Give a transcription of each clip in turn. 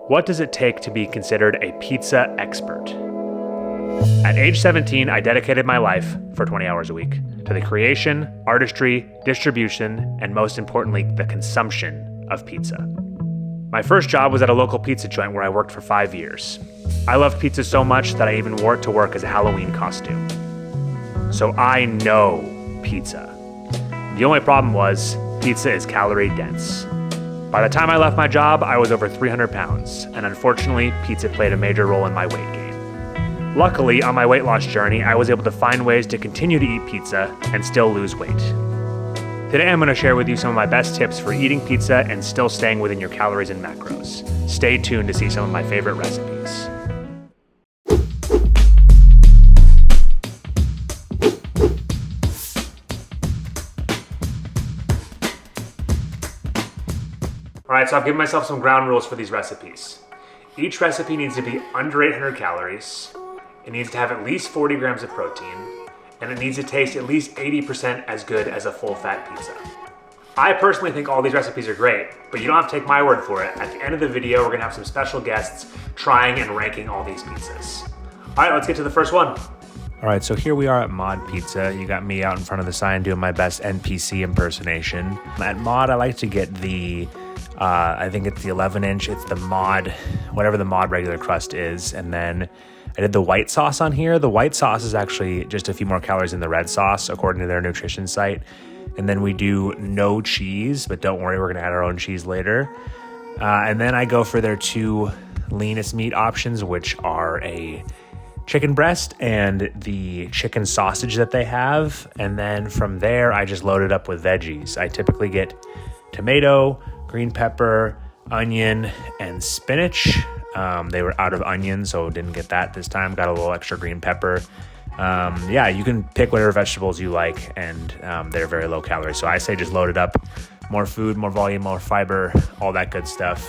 What does it take to be considered a pizza expert? At age 17, I dedicated my life for 20 hours a week to the creation, artistry, distribution, and most importantly, the consumption of pizza. My first job was at a local pizza joint where I worked for 5 years. I loved pizza so much that I even wore it to work as a Halloween costume. So I know pizza. The only problem was pizza is calorie dense. By the time I left my job, I was over 300 pounds, and unfortunately, pizza played a major role in my weight gain. Luckily, on my weight loss journey, I was able to find ways to continue to eat pizza and still lose weight. Today, I'm going to share with you some of my best tips for eating pizza and still staying within your calories and macros. Stay tuned to see some of my favorite recipes. All right, so I've given myself some ground rules for these recipes. Each recipe needs to be under 800 calories. It needs to have at least 40 grams of protein, and it needs to taste at least 80% as good as a full-fat pizza. I personally think all these recipes are great, but you don't have to take my word for it. At the end of the video, we're gonna have some special guests trying and ranking all these pizzas. All right, let's get to the first one. All right, so here we are at Mod Pizza. You got me out in front of the sign doing my best NPC impersonation. At Mod, I like to get the I think it's the 11-inch. It's the Mod, whatever the Mod regular crust is. And then I did the white sauce on here. The white sauce is actually just a few more calories than the red sauce, according to their nutrition site. And then we do no cheese, but don't worry, we're going to add our own cheese later. And then I go for their two leanest meat options, which are a chicken breast and the chicken sausage that they have. And then from there, I just load it up with veggies. I typically get tomato, green pepper, onion, and spinach. They were out of onion, so didn't get that this time. Got a little extra green pepper. Yeah, you can pick whatever vegetables you like, and they're very low calorie. So I say just load it up. More food, more volume, more fiber, all that good stuff.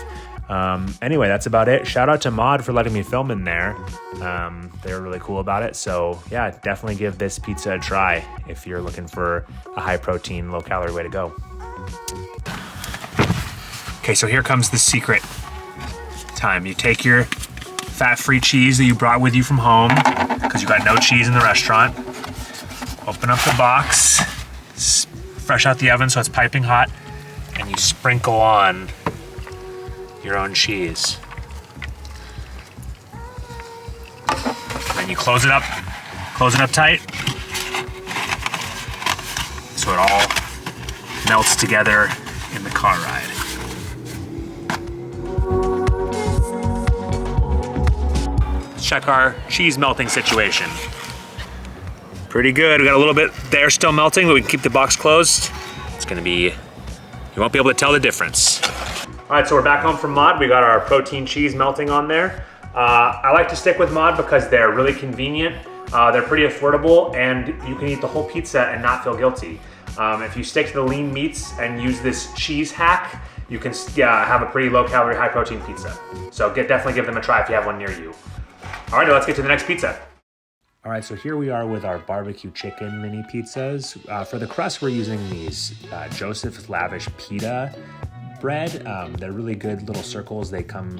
Anyway, that's about it. Shout out to Mod for letting me film in there. They were really cool about it. So yeah, definitely give this pizza a try if you're looking for a high protein, low calorie way to go. Okay, so here comes the secret time. You take your fat-free cheese that you brought with you from home, because you got no cheese in the restaurant. Open up the box, fresh out the oven so it's piping hot, and you sprinkle on your own cheese. Then you close it up tight, so it all melts together in the car ride. Check our cheese melting situation. Pretty good. We got a little bit there still melting, but we can keep the box closed. It's gonna be, you won't be able to tell the difference. All right, so we're back home from Mod. We got our protein cheese melting on there. I like to stick with Mod because they're really convenient. They're pretty affordable, and you can eat the whole pizza and not feel guilty. If you stick to the lean meats and use this cheese hack, you can have a pretty low calorie, high protein pizza. So definitely give them a try if you have one near you. All right, let's get to the next pizza. All right, so here we are with our barbecue chicken mini pizzas. For the crust, we're using these Joseph's Lavash Pita bread. They're really good little circles. They come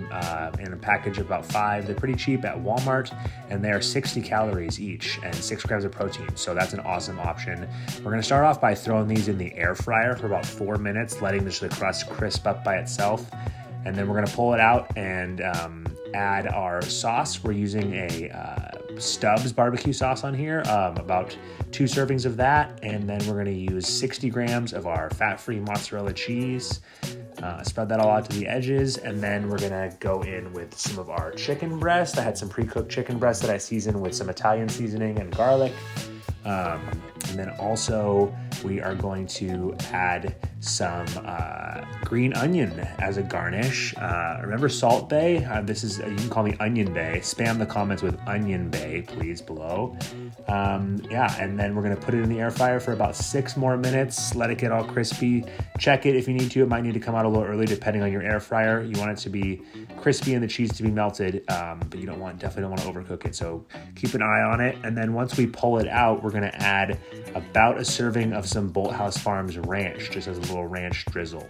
in a package of about 5. They're pretty cheap at Walmart, and they are 60 calories each and 6 grams of protein. So that's an awesome option. We're gonna start off by throwing these in the air fryer for about 4 minutes, letting the crust crisp up by itself. And then we're gonna pull it out and add our sauce. We're using a Stubb's barbecue sauce on here, about 2 servings of that. And then we're gonna use 60 grams of our fat-free mozzarella cheese. Spread that all out to the edges. And then we're gonna go in with some of our chicken breast. I had some pre-cooked chicken breast that I seasoned with some Italian seasoning and garlic. And then also we are going to add some green onion as a garnish. Remember Salt Bay? This is, you can call me Onion Bay. Spam the comments with Onion Bay, please, below. Yeah, and then we're gonna put it in the air fryer for about 6 more minutes. Let it get all crispy. Check it if you need to. It might need to come out a little early depending on your air fryer. You want it to be crispy and the cheese to be melted, but you definitely don't want to overcook it. So keep an eye on it. And then once we pull it out, we're gonna add about a serving of some Bolthouse Farms ranch, just as a little little ranch drizzle.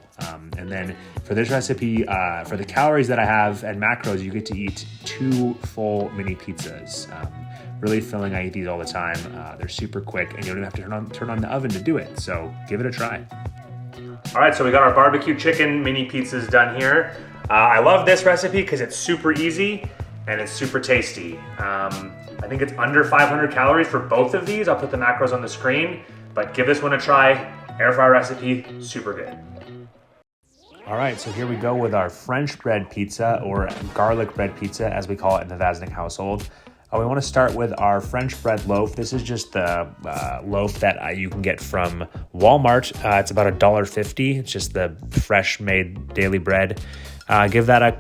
And then for this recipe, for the calories that I have and macros, you get to eat 2 full mini pizzas. Really filling. I eat these all the time. They're super quick, and you don't even have to turn on the oven to do it. So give it a try. All right, so we got our barbecue chicken mini pizzas done here. I love this recipe because it's super easy and it's super tasty. I think it's under 500 calories for both of these. I'll put the macros on the screen, but give this one a try. Air fryer recipe, super good. All right, so here we go with our French bread pizza, or garlic bread pizza as we call it in the Vaznik household. We want to start with our French bread loaf. This is just the loaf that you can get from Walmart. It's about $1.50. It's just the fresh made daily bread. Give that a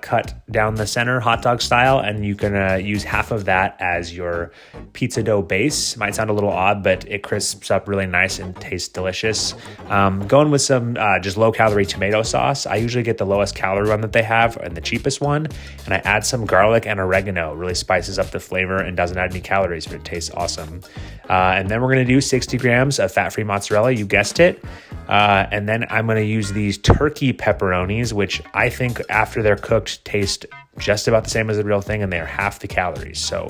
cut down the center, hot dog style, and you can use half of that as your pizza dough base. Might sound a little odd, but it crisps up really nice and tastes delicious. Going with some just low-calorie tomato sauce. I usually get the lowest calorie one that they have and the cheapest one, and I add some garlic and oregano. It really spices up the flavor and doesn't add any calories, but it tastes awesome. And then we're going to do 60 grams of fat-free mozzarella. You guessed it. And then I'm going to use these turkey pepperonis, which I think after they're cooked taste just about the same as the real thing, and they're half the calories. So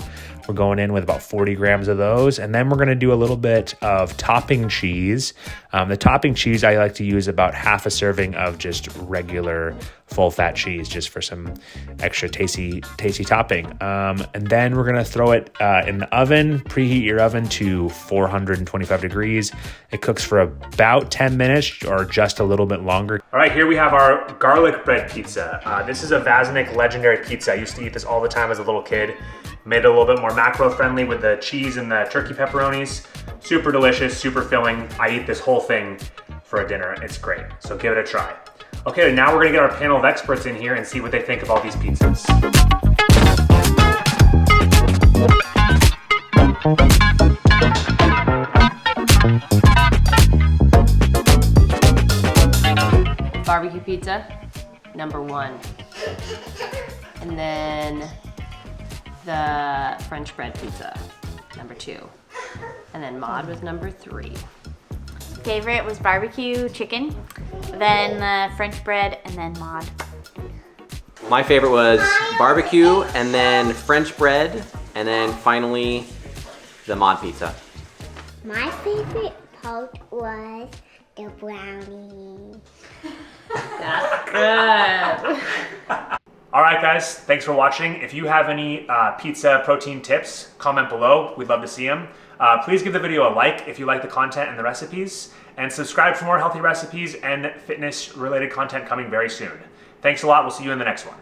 we're going in with about 40 grams of those. And then we're going to do a little bit of topping cheese. The topping cheese, I like to use about half a serving of just regular full fat cheese, just for some extra tasty topping. And then we're going to throw it in the oven. Preheat your oven to 425 degrees. It cooks for about 10 minutes or just a little bit longer. All right, here we have our garlic bread pizza. This is a Vaznik legendary pizza. I used to eat this all the time as a little kid. Made it a little bit more macro friendly with the cheese and the turkey pepperonis. Super delicious, super filling. I eat this whole thing for a dinner. It's great, so give it a try. Okay, now we're gonna get our panel of experts in here and see what they think of all these pizzas. Barbecue pizza, number 1. And then the French bread pizza, number 2. And then Maud was number 3. Favorite was barbecue chicken, then the French bread, and then Maud. My favorite was barbecue, and then French bread, and then finally the Maud pizza. My favorite part was the brownie. That's good. All right, guys, thanks for watching. If you have any pizza protein tips, comment below. We'd love to see them. Please give the video a like if you like the content and the recipes, and subscribe for more healthy recipes and fitness-related content coming very soon. Thanks a lot. We'll see you in the next one.